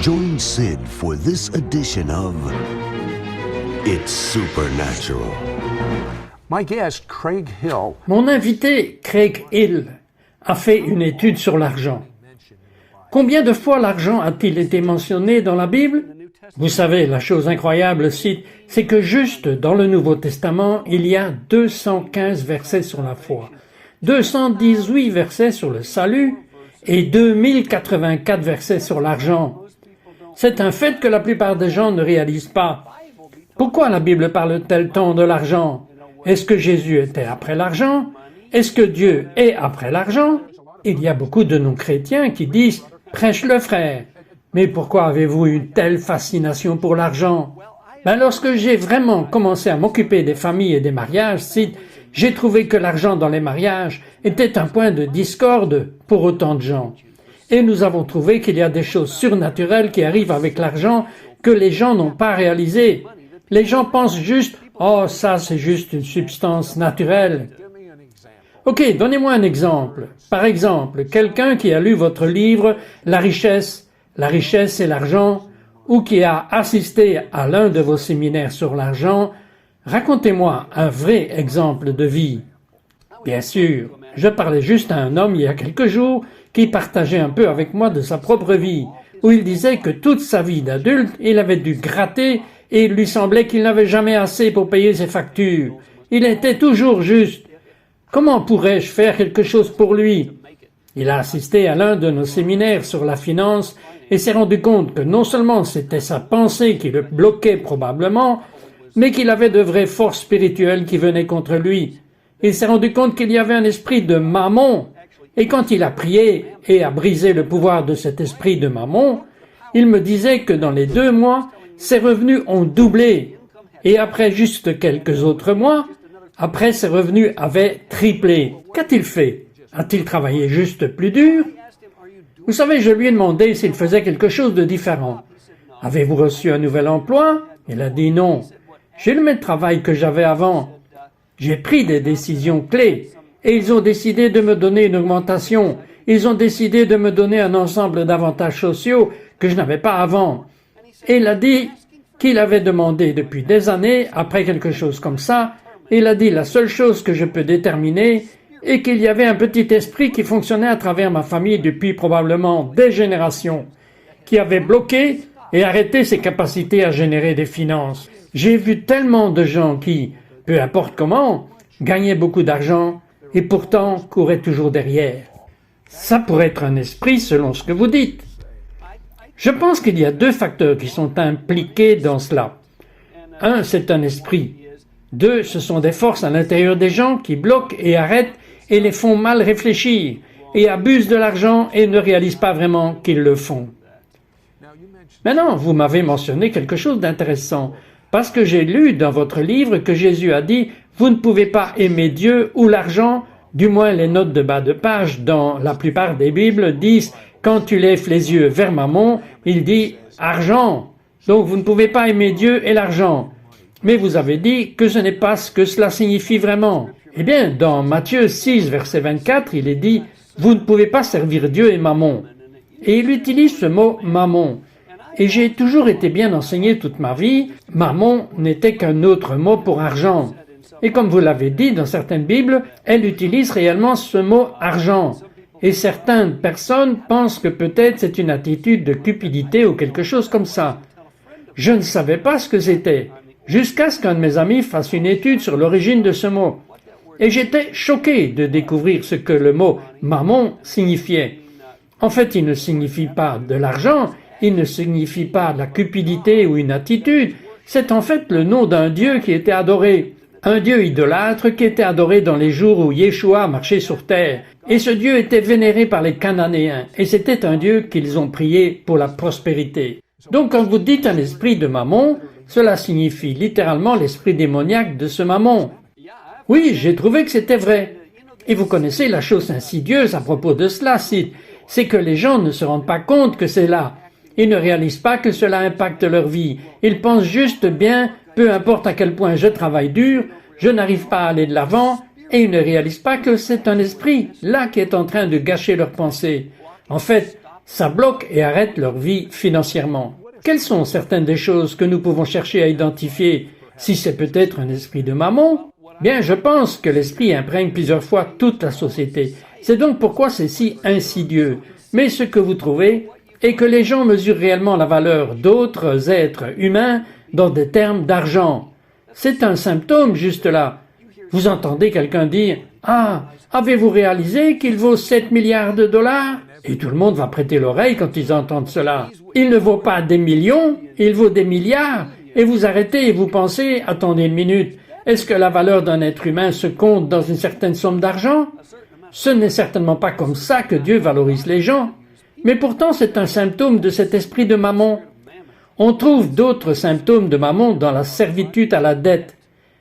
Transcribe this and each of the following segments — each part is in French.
Join Sid for this edition of It's Supernatural. My guest, Craig Hill. Mon invité, Craig Hill, a fait une étude sur l'argent. Combien de fois l'argent a-t-il été mentionné dans la Bible? Vous savez, la chose incroyable, c'est que juste dans le Nouveau Testament, il y a 215 versets sur la foi, 218 versets sur le salut et 2084 versets sur l'argent. C'est un fait que la plupart des gens ne réalisent pas. Pourquoi la Bible parle-t-elle tant de l'argent? Est-ce que Jésus était après l'argent? Est-ce que Dieu est après l'argent? Il y a beaucoup de non-chrétiens qui disent « Prêche-le, frère ». Mais pourquoi avez-vous une telle fascination pour l'argent? Lorsque j'ai vraiment commencé à m'occuper des familles et des mariages, j'ai trouvé que l'argent dans les mariages était un point de discorde pour autant de gens. Et nous avons trouvé qu'il y a des choses surnaturelles qui arrivent avec l'argent que les gens n'ont pas réalisées. Les gens pensent juste « Oh, ça c'est juste une substance naturelle ». Ok, donnez-moi un exemple. Par exemple, quelqu'un qui a lu votre livre « La richesse et l'argent » ou qui a assisté à l'un de vos séminaires sur l'argent, racontez-moi un vrai exemple de vie. Bien sûr, je parlais juste à un homme il y a quelques jours qui partageait un peu avec moi de sa propre vie, où il disait que toute sa vie d'adulte, il avait dû gratter et il lui semblait qu'il n'avait jamais assez pour payer ses factures. Il était toujours juste. Comment pourrais-je faire quelque chose pour lui? Il a assisté à l'un de nos séminaires sur la finance et s'est rendu compte que non seulement c'était sa pensée qui le bloquait probablement, mais qu'il avait de vraies forces spirituelles qui venaient contre lui. Il s'est rendu compte qu'il y avait un esprit de mammon, et quand il a prié et a brisé le pouvoir de cet esprit de mammon, il me disait que dans les 2 mois, ses revenus ont doublé, et après juste quelques autres mois, après ses revenus avaient triplé. Qu'a-t-il fait? A-t-il travaillé juste plus dur? Vous savez, je lui ai demandé s'il faisait quelque chose de différent. Avez-vous reçu un nouvel emploi? Il a dit non. J'ai le même travail que j'avais avant. J'ai pris des décisions clés et ils ont décidé de me donner une augmentation. Ils ont décidé de me donner un ensemble d'avantages sociaux que je n'avais pas avant. Et il a dit qu'il avait demandé depuis des années, après quelque chose comme ça, il a dit la seule chose que je peux déterminer est qu'il y avait un petit esprit qui fonctionnait à travers ma famille depuis probablement des générations, qui avait bloqué et arrêté ses capacités à générer des finances. J'ai vu tellement de gens qui, peu importe comment, gagnaient beaucoup d'argent et pourtant couraient toujours derrière. Ça pourrait être un esprit selon ce que vous dites. Je pense qu'il y a 2 facteurs qui sont impliqués dans cela. 1, c'est un esprit. 2, ce sont des forces à l'intérieur des gens qui bloquent et arrêtent et les font mal réfléchir et abusent de l'argent et ne réalisent pas vraiment qu'ils le font. Maintenant, vous m'avez mentionné quelque chose d'intéressant, parce que j'ai lu dans votre livre que Jésus a dit « Vous ne pouvez pas aimer Dieu ou l'argent », du moins les notes de bas de page dans la plupart des Bibles disent « Quand tu lèves les yeux vers Mammon », il dit « argent ». Donc vous ne pouvez pas aimer Dieu et l'argent. Mais vous avez dit que ce n'est pas ce que cela signifie vraiment. Eh bien, dans Matthieu 6, verset 24, il est dit « Vous ne pouvez pas servir Dieu et Mammon ». Et il utilise ce mot « Mammon ». Et j'ai toujours été bien enseigné toute ma vie, Mammon n'était qu'un autre mot pour argent. Et comme vous l'avez dit dans certaines Bibles, elle utilise réellement ce mot argent. Et certaines personnes pensent que peut-être c'est une attitude de cupidité ou quelque chose comme ça. Je ne savais pas ce que c'était, jusqu'à ce qu'un de mes amis fasse une étude sur l'origine de ce mot. Et j'étais choqué de découvrir ce que le mot mammon signifiait. En fait, il ne signifie pas de l'argent, il ne signifie pas de la cupidité ou une attitude, c'est en fait le nom d'un dieu qui était adoré. Un dieu idolâtre qui était adoré dans les jours où Yeshua marchait sur terre. Et ce dieu était vénéré par les Cananéens, et c'était un dieu qu'ils ont prié pour la prospérité. Donc quand vous dites un esprit de mammon, cela signifie littéralement l'esprit démoniaque de ce mammon. Oui, j'ai trouvé que c'était vrai. Et vous connaissez la chose insidieuse à propos de cela, c'est que les gens ne se rendent pas compte que c'est là. Ils ne réalisent pas que cela impacte leur vie. Ils pensent juste bien, peu importe à quel point je travaille dur, je n'arrive pas à aller de l'avant, et ils ne réalisent pas que c'est un esprit, là, qui est en train de gâcher leurs pensées. En fait, Ça bloque et arrête leur vie financièrement. Quelles sont certaines des choses que nous pouvons chercher à identifier si c'est peut-être un esprit de mammon? Bien, je pense que l'esprit imprègne plusieurs fois toute la société. C'est donc pourquoi c'est si insidieux. Mais ce que vous trouvez est que les gens mesurent réellement la valeur d'autres êtres humains dans des termes d'argent. C'est un symptôme juste là. Vous entendez quelqu'un dire « Ah, avez-vous réalisé qu'il vaut 7 milliards de dollars ?» Et tout le monde va prêter l'oreille quand ils entendent cela. Il ne vaut pas des millions, il vaut des milliards. Et vous arrêtez et vous pensez « Attendez une minute, est-ce que la valeur d'un être humain se compte dans une certaine somme d'argent ?» Ce n'est certainement pas comme ça que Dieu valorise les gens. Mais pourtant c'est un symptôme de cet esprit de mammon. On trouve d'autres symptômes de mammon dans la servitude à la dette.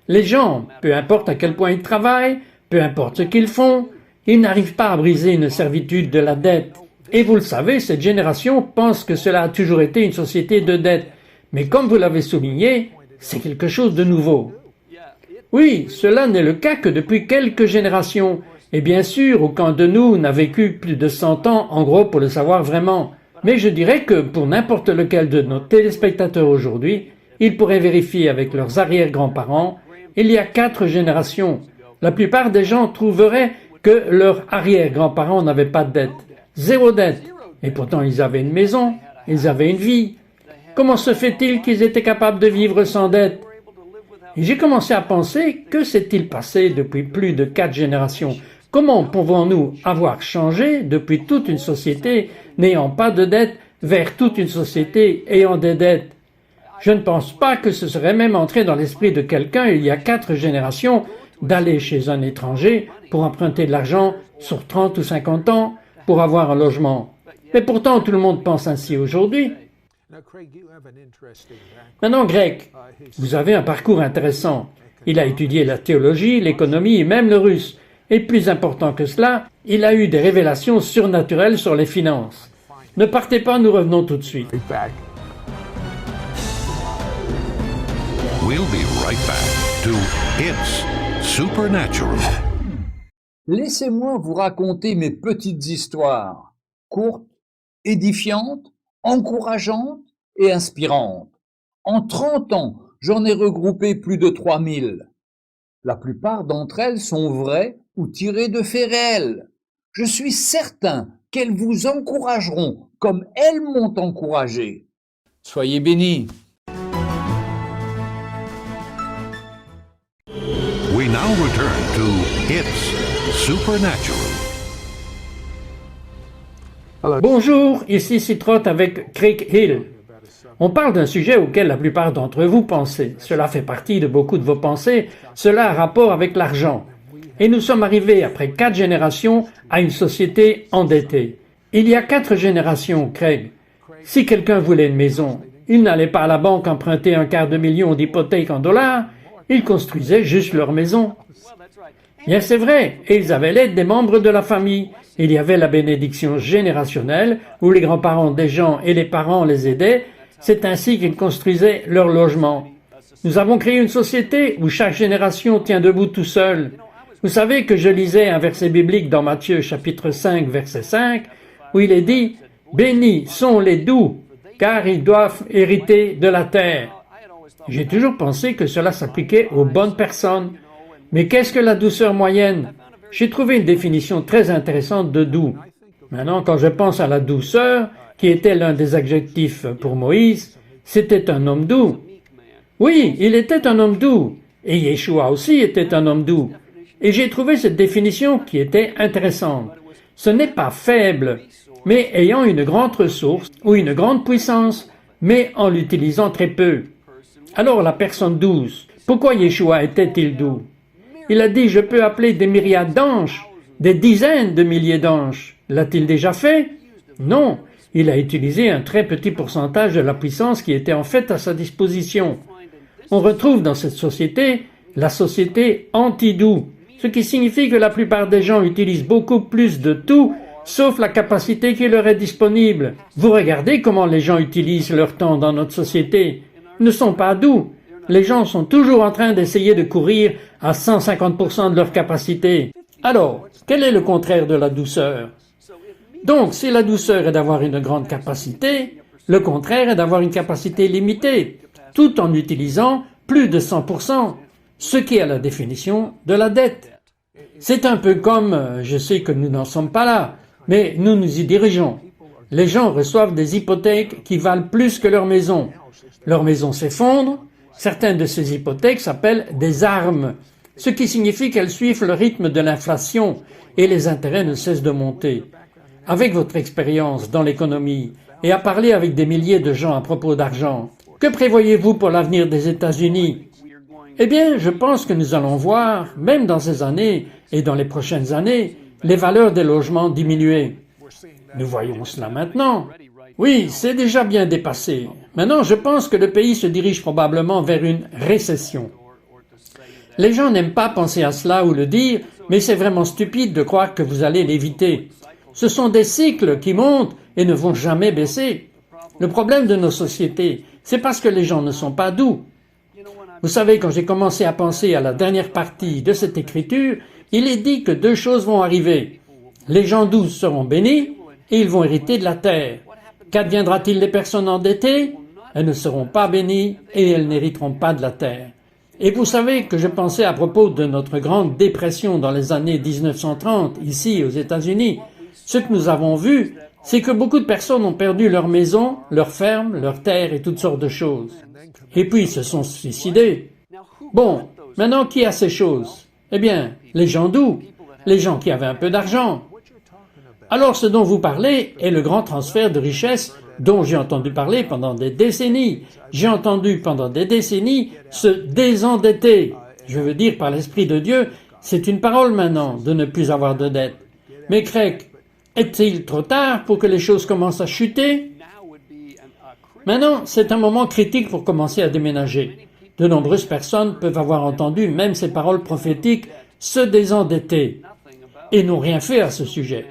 Les gens, peu importe à quel point ils travaillent, peu importe ce qu'ils font, ils n'arrivent pas à briser une servitude de la dette. Et vous le savez, cette génération pense que cela a toujours été une société de dette. Mais comme vous l'avez souligné, c'est quelque chose de nouveau. Oui, cela n'est le cas que depuis quelques générations. Et bien sûr, aucun de nous n'a vécu plus de 100 ans, en gros, pour le savoir vraiment. Mais je dirais que pour n'importe lequel de nos téléspectateurs aujourd'hui, ils pourraient vérifier avec leurs arrière-grands-parents, il y a 4 générations. La plupart des gens trouveraient que leurs arrière-grands-parents n'avaient pas de dette. 0 dette. Et pourtant ils avaient une maison, ils avaient une vie. Comment se fait-il qu'ils étaient capables de vivre sans dette? Et j'ai commencé à penser, que s'est-il passé depuis plus de 4 générations? Comment pouvons-nous avoir changé depuis toute une société n'ayant pas de dette vers toute une société ayant des dettes? Je ne pense pas que ce serait même entré dans l'esprit de quelqu'un il y a 4 générations d'aller chez un étranger pour emprunter de l'argent sur 30 ou 50 ans pour avoir un logement. Mais pourtant tout le monde pense ainsi aujourd'hui. Maintenant Greg, vous avez un parcours intéressant. Il a étudié la théologie, l'économie et même le russe. Et plus important que cela, il a eu des révélations surnaturelles sur les finances. Ne partez pas, nous revenons tout de suite. We'll be right back to It's Supernatural. Laissez-moi vous raconter mes petites histoires, courtes, édifiantes, encourageantes et inspirantes. En 30 ans, j'en ai regroupé plus de 3000. La plupart d'entre elles sont vraies ou tirées de faits réels. Je suis certain qu'elles vous encourageront comme elles m'ont encouragé. Soyez bénis. We now return to It's Supernatural. Bonjour, ici Citrotte avec Craig Hill. On parle d'un sujet auquel la plupart d'entre vous pensez. Cela fait partie de beaucoup de vos pensées. Cela a rapport avec l'argent. Et nous sommes arrivés, après 4 générations, à une société endettée. Il y a 4 générations, Craig. Si quelqu'un voulait une maison, il n'allait pas à la banque emprunter $250 000 d'hypothèque en dollars, ils construisaient juste leur maison. Bien, c'est vrai, et ils avaient l'aide des membres de la famille. Il y avait la bénédiction générationnelle, où les grands-parents des gens et les parents les aidaient. C'est ainsi qu'ils construisaient leur logement. Nous avons créé une société où chaque génération tient debout tout seul. Vous savez que je lisais un verset biblique dans Matthieu chapitre 5, verset 5, où il est dit « Bénis sont les doux, car ils doivent hériter de la terre. » J'ai toujours pensé que cela s'appliquait aux bonnes personnes. Mais qu'est-ce que la douceur moyenne? J'ai trouvé une définition très intéressante de doux. Maintenant, quand je pense à la douceur, qui était l'un des adjectifs pour Moïse, c'était un homme doux. Oui, il était un homme doux. Et Yeshua aussi était un homme doux. Et j'ai trouvé cette définition qui était intéressante. Ce n'est pas faible, mais ayant une grande ressource ou une grande puissance, mais en l'utilisant très peu. Alors la personne douce, pourquoi Yeshua était-il doux? Il a dit « Je peux appeler des myriades d'anges, des dizaines de milliers d'anges. » L'a-t-il déjà fait? Non, il a utilisé un très petit pourcentage de la puissance qui était en fait à sa disposition. On retrouve dans cette société la société anti-doux, ce qui signifie que la plupart des gens utilisent beaucoup plus de tout, sauf la capacité qui leur est disponible. Vous regardez comment les gens utilisent leur temps dans notre société. Ils ne sont pas doux. Les gens sont toujours en train d'essayer de courir à 150% de leur capacité. Alors, quel est le contraire de la douceur? Donc, si la douceur est d'avoir une grande capacité, le contraire est d'avoir une capacité limitée, tout en utilisant plus de 100%, ce qui est la définition de la dette. C'est un peu comme, je sais que nous n'en sommes pas là, mais nous nous y dirigeons. Les gens reçoivent des hypothèques qui valent plus que leur maison. Leur maison s'effondre. Certaines de ces hypothèques s'appellent des armes, ce qui signifie qu'elles suivent le rythme de l'inflation et les intérêts ne cessent de monter. Avec votre expérience dans l'économie et à parler avec des milliers de gens à propos d'argent, que prévoyez-vous pour l'avenir des États-Unis? Eh bien, je pense que nous allons voir, même dans ces années et dans les prochaines années, les valeurs des logements diminuer. Nous voyons cela maintenant. Oui, c'est déjà bien dépassé. Maintenant, je pense que le pays se dirige probablement vers une récession. Les gens n'aiment pas penser à cela ou le dire, mais c'est vraiment stupide de croire que vous allez l'éviter. Ce sont des cycles qui montent et ne vont jamais baisser. Le problème de nos sociétés, c'est parce que les gens ne sont pas doux. Vous savez, quand j'ai commencé à penser à la dernière partie de cette écriture, il est dit que deux choses vont arriver. Les gens doux seront bénis et ils vont hériter de la terre. Qu'adviendra-t-il des personnes endettées? Elles ne seront pas bénies et elles n'hériteront pas de la terre. Et vous savez que je pensais à propos de notre grande dépression dans les années 1930, ici aux États-Unis. Ce que nous avons vu, c'est que beaucoup de personnes ont perdu leur maison, leur ferme, leur terre et toutes sortes de choses. Et puis se sont suicidés. Bon, maintenant qui a ces choses? Eh bien, les gens doux, les gens qui avaient un peu d'argent. Alors ce dont vous parlez est le grand transfert de richesse dont j'ai entendu parler pendant des décennies. J'ai entendu pendant des décennies se désendetter. Je veux dire, par l'Esprit de Dieu, c'est une parole maintenant de ne plus avoir de dette. Mais Craig, est-il trop tard pour que les choses commencent à chuter? Maintenant, c'est un moment critique pour commencer à déménager. De nombreuses personnes peuvent avoir entendu même ces paroles prophétiques se désendetter et n'ont rien fait à ce sujet.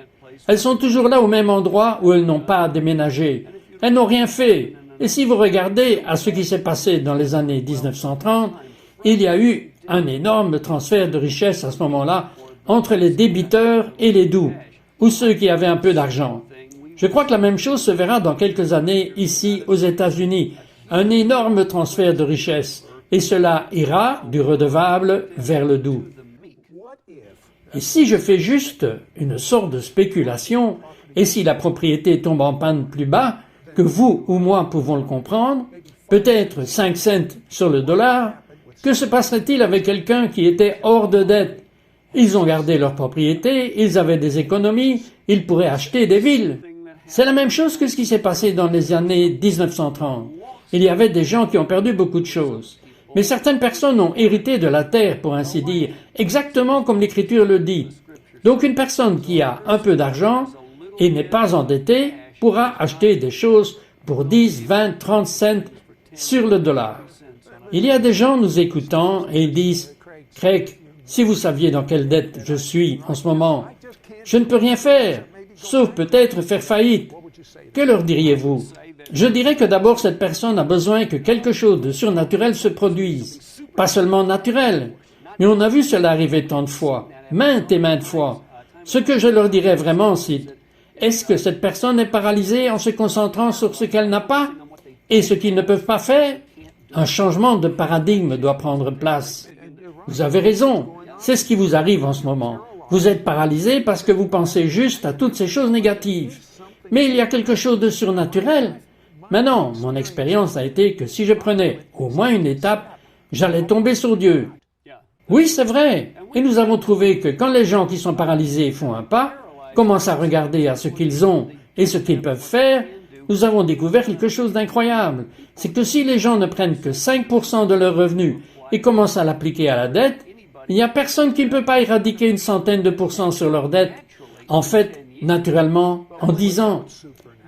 Elles sont toujours là au même endroit où elles n'ont pas déménagé. Elles n'ont rien fait. Et si vous regardez à ce qui s'est passé dans les années 1930, il y a eu un énorme transfert de richesse à ce moment-là entre les débiteurs et les doux, ou ceux qui avaient un peu d'argent. Je crois que la même chose se verra dans quelques années ici aux États-Unis. Un énorme transfert de richesse. Et cela ira du redevable vers le doux. Et si je fais juste une sorte de spéculation, et si la propriété tombe en panne plus bas, que vous ou moi pouvons le comprendre, peut-être 5 cents sur le dollar, que se passerait-il avec quelqu'un qui était hors de dette? Ils ont gardé leur propriété, ils avaient des économies, ils pourraient acheter des villes. C'est la même chose que ce qui s'est passé dans les années 1930. Il y avait des gens qui ont perdu beaucoup de choses. Mais certaines personnes ont hérité de la terre, pour ainsi dire, exactement comme l'Écriture le dit. Donc une personne qui a un peu d'argent et n'est pas endettée pourra acheter des choses pour 10, 20, 30 cents sur le dollar. Il y a des gens nous écoutant et ils disent « Craig, si vous saviez dans quelle dette je suis en ce moment, je ne peux rien faire, sauf peut-être faire faillite. » Que leur diriez-vous? Je dirais que d'abord cette personne a besoin que quelque chose de surnaturel se produise. Pas seulement naturel, mais on a vu cela arriver tant de fois, maintes et maintes fois. Ce que je leur dirais vraiment, c'est est-ce que cette personne est paralysée en se concentrant sur ce qu'elle n'a pas et ce qu'ils ne peuvent pas faire? Un changement de paradigme doit prendre place. Vous avez raison, c'est ce qui vous arrive en ce moment. Vous êtes paralysé parce que vous pensez juste à toutes ces choses négatives. Mais il y a quelque chose de surnaturel. Maintenant, mon expérience a été que si je prenais au moins une étape, j'allais tomber sur Dieu. Oui, c'est vrai. Et nous avons trouvé que quand les gens qui sont paralysés font un pas, commencent à regarder à ce qu'ils ont et ce qu'ils peuvent faire, nous avons découvert quelque chose d'incroyable. C'est que si les gens ne prennent que 5% de leurs revenus et commencent à l'appliquer à la dette, il n'y a personne qui ne peut pas éradiquer une centaine de pourcents sur leur dette. En fait, naturellement, en 10 ans.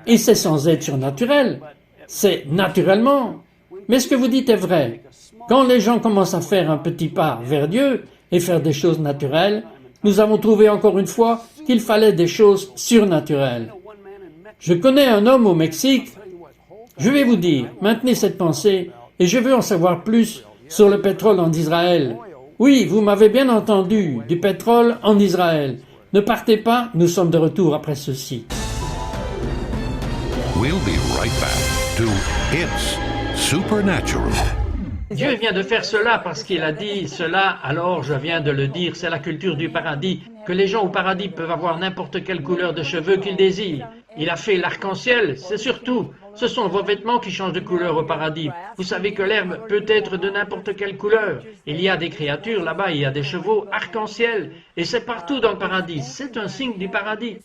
Et c'est sans être surnaturel. C'est naturellement. Mais ce que vous dites est vrai. Quand les gens commencent à faire un petit pas vers Dieu et faire des choses naturelles, nous avons trouvé encore une fois qu'il fallait des choses surnaturelles. Je connais un homme au Mexique. Je vais vous dire, maintenez cette pensée et je veux en savoir plus sur le pétrole en Israël. Oui, vous m'avez bien entendu, du pétrole en Israël. Ne partez pas, nous sommes de retour après ceci. We'll be right back to It's Supernatural. Dieu vient de faire cela parce qu'il a dit cela, alors je viens de le dire, c'est la culture du paradis, que les gens au paradis peuvent avoir n'importe quelle couleur de cheveux qu'ils désirent. Il a fait l'arc-en-ciel, c'est surtout, ce sont vos vêtements qui changent de couleur au paradis. Vous savez que l'herbe peut être de n'importe quelle couleur. Il y a des créatures là-bas, il y a des chevaux arc-en-ciel, et c'est partout dans le paradis, c'est un signe du paradis.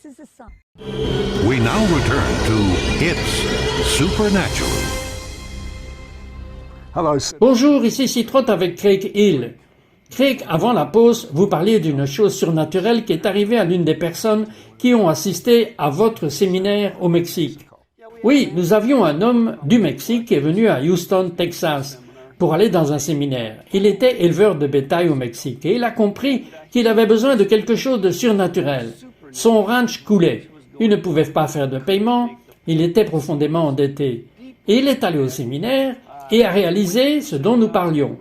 We now return to It's Supernatural. Hello. Bonjour, ici Citrotte avec Craig Hill. Craig, avant la pause, vous parliez d'une chose surnaturelle qui est arrivée à l'une des personnes qui ont assisté à votre séminaire au Mexique. Oui, nous avions un homme du Mexique qui est venu à Houston, Texas, pour aller dans un séminaire. Il était éleveur de bétail au Mexique et il a compris qu'il avait besoin de quelque chose de surnaturel. Son ranch coulait. Il ne pouvait pas faire de paiement. Il était profondément endetté. Et il est allé au séminaire et a réalisé ce dont nous parlions.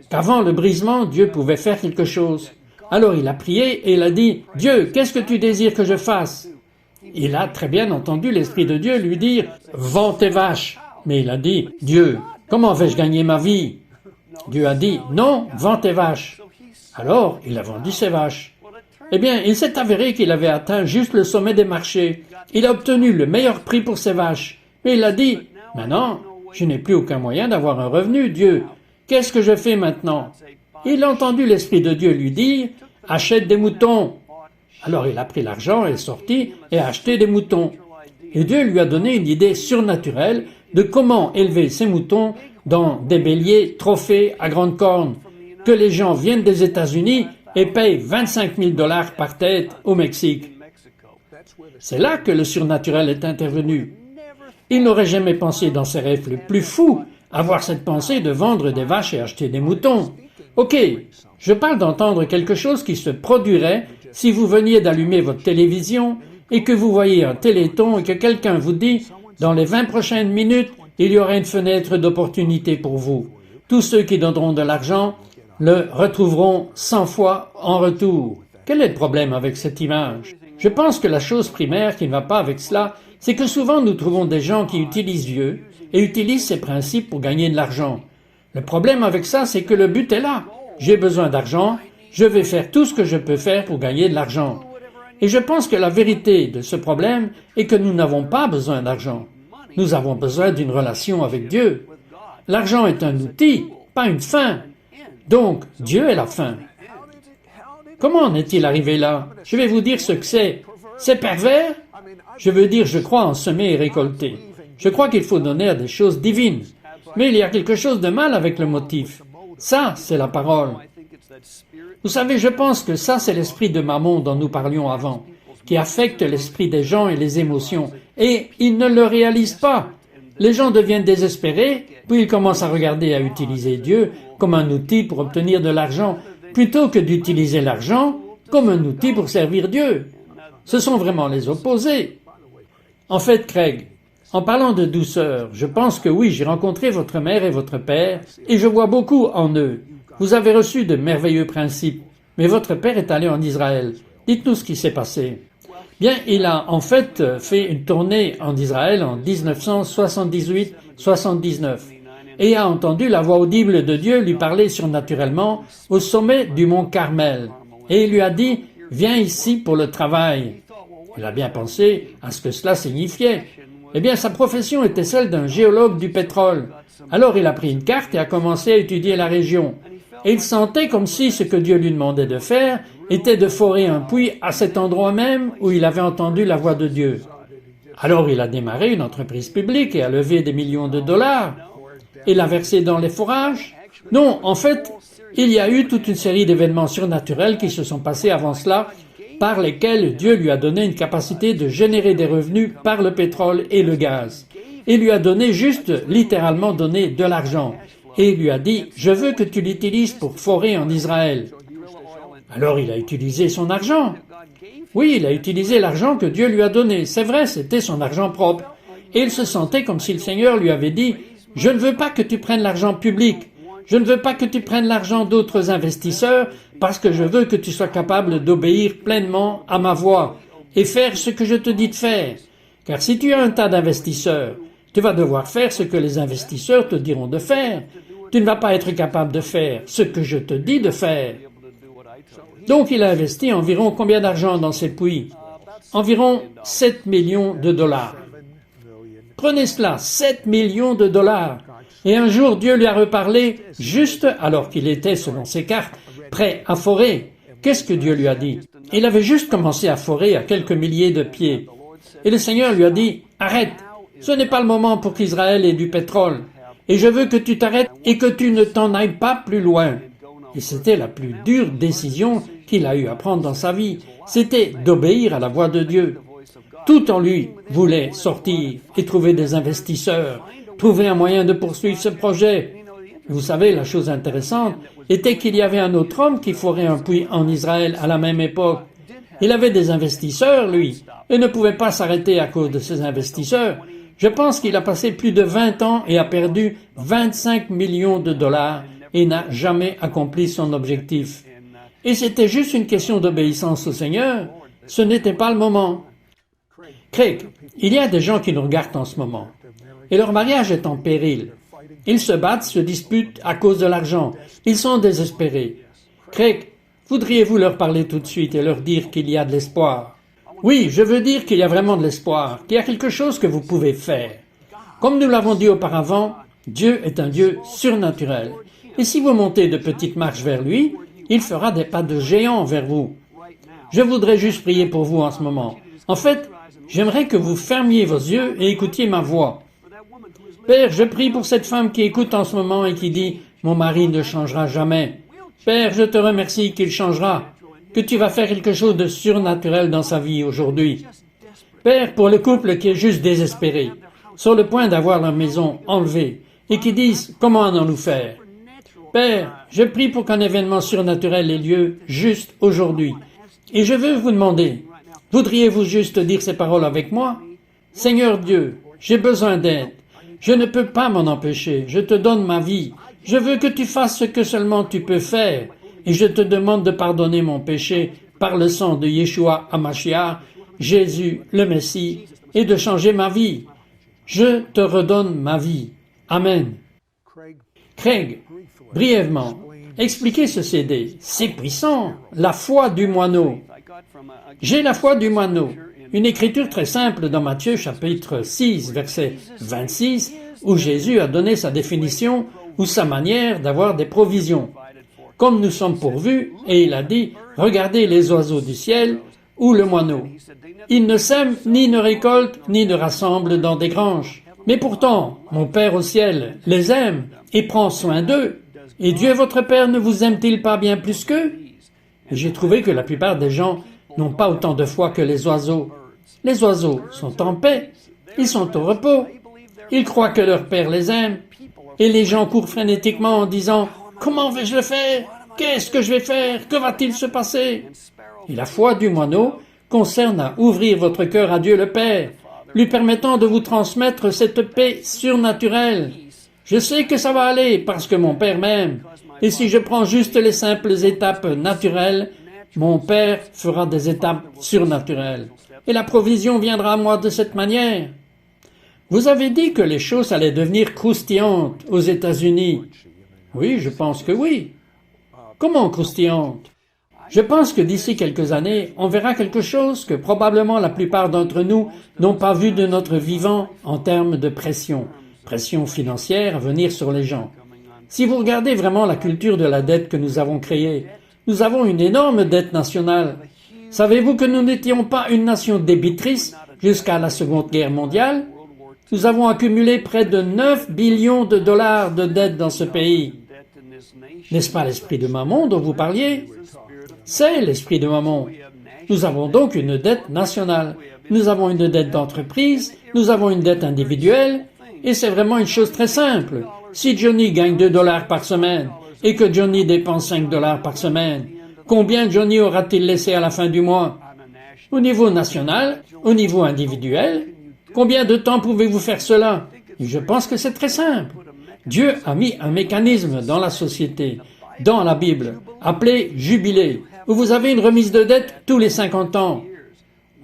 Qu'avant le brisement, Dieu pouvait faire quelque chose. Alors il a prié et il a dit « Dieu, qu'est-ce que tu désires que je fasse ?» Il a très bien entendu l'Esprit de Dieu lui dire « Vends tes vaches !» Mais il a dit « Dieu, comment vais-je gagner ma vie ?» Dieu a dit « Non, vends tes vaches !» Alors il a vendu ses vaches. Eh bien, il s'est avéré qu'il avait atteint juste le sommet des marchés. Il a obtenu le meilleur prix pour ses vaches. Mais il a dit « Maintenant, je n'ai plus aucun moyen d'avoir un revenu, Dieu. Qu'est-ce que je fais maintenant ?» Il a entendu l'Esprit de Dieu lui dire « Achète des moutons !» Alors il a pris l'argent, est sorti et a acheté des moutons. Et Dieu lui a donné une idée surnaturelle de comment élever ces moutons dans des béliers trophées à grandes cornes, que les gens viennent des États-Unis et payent 25 000 $ par tête au Mexique. C'est là que le surnaturel est intervenu. Il n'aurait jamais pensé dans ses rêves les plus fous avoir cette pensée de vendre des vaches et acheter des moutons. Ok, je parle d'entendre quelque chose qui se produirait si vous veniez d'allumer votre télévision et que vous voyez un téléthon et que quelqu'un vous dit « Dans les 20 prochaines minutes, il y aura une fenêtre d'opportunité pour vous. Tous ceux qui donneront de l'argent le retrouveront 100 fois en retour. » Quel est le problème avec cette image? Je pense que la chose primaire qui ne va pas avec cela, c'est que souvent nous trouvons des gens qui utilisent Dieu et utilisent ses principes pour gagner de l'argent. Le problème avec ça, c'est que le but est là. J'ai besoin d'argent, je vais faire tout ce que je peux faire pour gagner de l'argent. Et je pense que la vérité de ce problème est que nous n'avons pas besoin d'argent. Nous avons besoin d'une relation avec Dieu. L'argent est un outil, pas une fin. Donc, Dieu est la fin. Comment en est-il arrivé là? Je vais vous dire ce que c'est. C'est pervers? Je veux dire, je crois en semer et récolter. Je crois qu'il faut donner à des choses divines. Mais il y a quelque chose de mal avec le motif. Ça, c'est la parole. Vous savez, je pense que ça, c'est l'esprit de Mammon dont nous parlions avant, qui affecte l'esprit des gens et les émotions. Et ils ne le réalisent pas. Les gens deviennent désespérés, puis ils commencent à regarder à utiliser Dieu comme un outil pour obtenir de l'argent, plutôt que d'utiliser l'argent comme un outil pour servir Dieu. Ce sont vraiment les opposés. En fait, Craig, en parlant de douceur, je pense que oui, j'ai rencontré votre mère et votre père, et je vois beaucoup en eux. Vous avez reçu de merveilleux principes, mais votre père est allé en Israël. Dites-nous ce qui s'est passé. Bien, il a en fait fait une tournée en Israël en 1978-79 et a entendu la voix audible de Dieu lui parler surnaturellement au sommet du mont Carmel. Et il lui a dit « Viens ici pour le travail ». Il a bien pensé à ce que cela signifiait. Eh bien, sa profession était celle d'un géologue du pétrole. Alors il a pris une carte et a commencé à étudier la région. Et il sentait comme si ce que Dieu lui demandait de faire était de forer un puits à cet endroit même où il avait entendu la voix de Dieu. Alors il a démarré une entreprise publique et a levé des millions de dollars. Et l'a versé dans les forages? Non, en fait, il y a eu toute une série d'événements surnaturels qui se sont passés avant cela, par lesquels Dieu lui a donné une capacité de générer des revenus par le pétrole et le gaz. Il lui a donné juste, littéralement donné de l'argent. Et il lui a dit « Je veux que tu l'utilises pour forer en Israël ». Alors il a utilisé son argent. Oui, il a utilisé l'argent que Dieu lui a donné. C'est vrai, c'était son argent propre. Et il se sentait comme si le Seigneur lui avait dit « Je ne veux pas que tu prennes l'argent public. Je ne veux pas que tu prennes l'argent d'autres investisseurs parce que je veux que tu sois capable d'obéir pleinement à ma voix et faire ce que je te dis de faire. Car si tu as un tas d'investisseurs, tu vas devoir faire ce que les investisseurs te diront de faire. Tu ne vas pas être capable de faire ce que je te dis de faire. Donc il a investi environ combien d'argent dans ces puits? Environ 7 millions de dollars. Prenez cela, 7 millions de dollars. Et un jour, Dieu lui a reparlé, juste alors qu'il était, selon ses cartes, prêt à forer. Qu'est-ce que Dieu lui a dit? Il avait juste commencé à forer à quelques milliers de pieds. Et le Seigneur lui a dit, arrête, ce n'est pas le moment pour qu'Israël ait du pétrole. Et je veux que tu t'arrêtes et que tu ne t'en ailles pas plus loin. Et c'était la plus dure décision qu'il a eu à prendre dans sa vie. C'était d'obéir à la voix de Dieu. Tout en lui voulait sortir et trouver des investisseurs, trouver un moyen de poursuivre ce projet. Vous savez, la chose intéressante était qu'il y avait un autre homme qui forait un puits en Israël à la même époque. Il avait des investisseurs, lui, et ne pouvait pas s'arrêter à cause de ces investisseurs. Je pense qu'il a passé plus de 20 ans et a perdu 25 millions de dollars et n'a jamais accompli son objectif. Et c'était juste une question d'obéissance au Seigneur. Ce n'était pas le moment. Craig, il y a des gens qui nous regardent en ce moment. Et leur mariage est en péril. Ils se battent, se disputent à cause de l'argent. Ils sont désespérés. Craig, voudriez-vous leur parler tout de suite et leur dire qu'il y a de l'espoir? Oui, je veux dire qu'il y a vraiment de l'espoir, qu'il y a quelque chose que vous pouvez faire. Comme nous l'avons dit auparavant, Dieu est un Dieu surnaturel. Et si vous montez de petites marches vers lui, il fera des pas de géant vers vous. Je voudrais juste prier pour vous en ce moment. En fait, j'aimerais que vous fermiez vos yeux et écoutiez ma voix. Père, je prie pour cette femme qui écoute en ce moment et qui dit « Mon mari ne changera jamais ». Père, je te remercie qu'il changera, que tu vas faire quelque chose de surnaturel dans sa vie aujourd'hui. Père, pour le couple qui est juste désespéré, sur le point d'avoir leur maison enlevée, et qui disent « Comment allons-nous faire ?» Père, je prie pour qu'un événement surnaturel ait lieu juste aujourd'hui. Et je veux vous demander, voudriez-vous juste dire ces paroles avec moi? Seigneur Dieu, j'ai besoin d'aide. Je ne peux pas m'en empêcher. Je te donne ma vie. Je veux que tu fasses ce que seulement tu peux faire. Et je te demande de pardonner mon péché par le sang de Yeshua HaMashiach, Jésus le Messie, et de changer ma vie. Je te redonne ma vie. Amen. Craig, brièvement, expliquez ce CD. C'est puissant. La foi du moineau. J'ai la foi du moineau. Une écriture très simple dans Matthieu chapitre 6, verset 26, où Jésus a donné sa définition ou sa manière d'avoir des provisions. Comme nous sommes pourvus, et il a dit, regardez les oiseaux du ciel ou le moineau. Ils ne sèment, ni ne récoltent, ni ne rassemblent dans des granges. Mais pourtant, mon Père au ciel les aime et prend soin d'eux. Et Dieu votre Père ne vous aime-t-il pas bien plus qu'eux? J'ai trouvé que la plupart des gens n'ont pas autant de foi que les oiseaux. Les oiseaux sont en paix, ils sont au repos, ils croient que leur Père les aime, et les gens courent frénétiquement en disant « Comment vais-je le faire? Qu'est-ce que je vais faire? Que va-t-il se passer ?» Et la foi du moineau concerne à ouvrir votre cœur à Dieu le Père, lui permettant de vous transmettre cette paix surnaturelle. Je sais que ça va aller parce que mon Père m'aime, et si je prends juste les simples étapes naturelles, mon Père fera des étapes surnaturelles. Et la provision viendra à moi de cette manière. Vous avez dit que les choses allaient devenir croustillantes aux États-Unis. Oui, je pense que oui. Comment croustillantes? Je pense que d'ici quelques années, on verra quelque chose que probablement la plupart d'entre nous n'ont pas vu de notre vivant en termes de pression. Pression financière à venir sur les gens. Si vous regardez vraiment la culture de la dette que nous avons créée, nous avons une énorme dette nationale. Savez-vous que nous n'étions pas une nation débitrice jusqu'à la Seconde Guerre mondiale? Nous avons accumulé près de 9 billions de dollars de dettes dans ce pays. N'est-ce pas l'esprit de Mammon dont vous parliez? C'est l'esprit de Mammon. Nous avons donc une dette nationale. Nous avons une dette d'entreprise, nous avons une dette individuelle, et c'est vraiment une chose très simple. Si Johnny gagne 2 dollars par semaine et que Johnny dépense 5 dollars par semaine, combien Johnny aura-t-il laissé à la fin du mois? Au niveau national, au niveau individuel, combien de temps pouvez-vous faire cela? Je pense que c'est très simple. Dieu a mis un mécanisme dans la société, dans la Bible, appelé jubilé, où vous avez une remise de dette tous les 50 ans.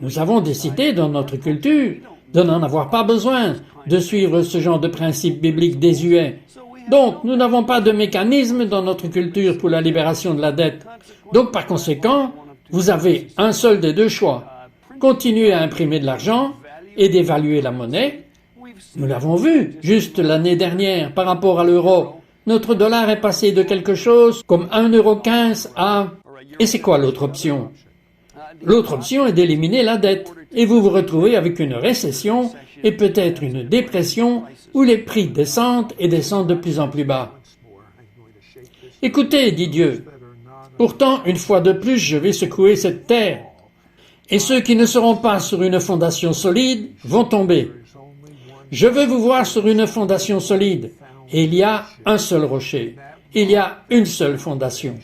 Nous avons décidé dans notre culture de n'en avoir pas besoin de suivre ce genre de principe biblique désuet. Donc, nous n'avons pas de mécanisme dans notre culture pour la libération de la dette. Donc, par conséquent, vous avez un seul des deux choix. Continuer à imprimer de l'argent et d'évaluer la monnaie. Nous l'avons vu juste l'année dernière par rapport à l'euro. Notre dollar est passé de quelque chose comme 1,15 € à... Et c'est quoi l'autre option? L'autre option est d'éliminer la dette et vous vous retrouvez avec une récession et peut-être une dépression où les prix descendent et descendent de plus en plus bas. Écoutez, dit Dieu, pourtant une fois de plus je vais secouer cette terre et ceux qui ne seront pas sur une fondation solide vont tomber. Je veux vous voir sur une fondation solide et il y a un seul rocher, il y a une seule fondation.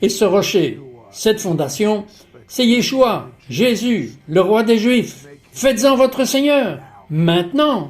Et ce rocher, cette fondation, c'est Yeshua, Jésus, le roi des Juifs. Faites-en votre Seigneur, maintenant.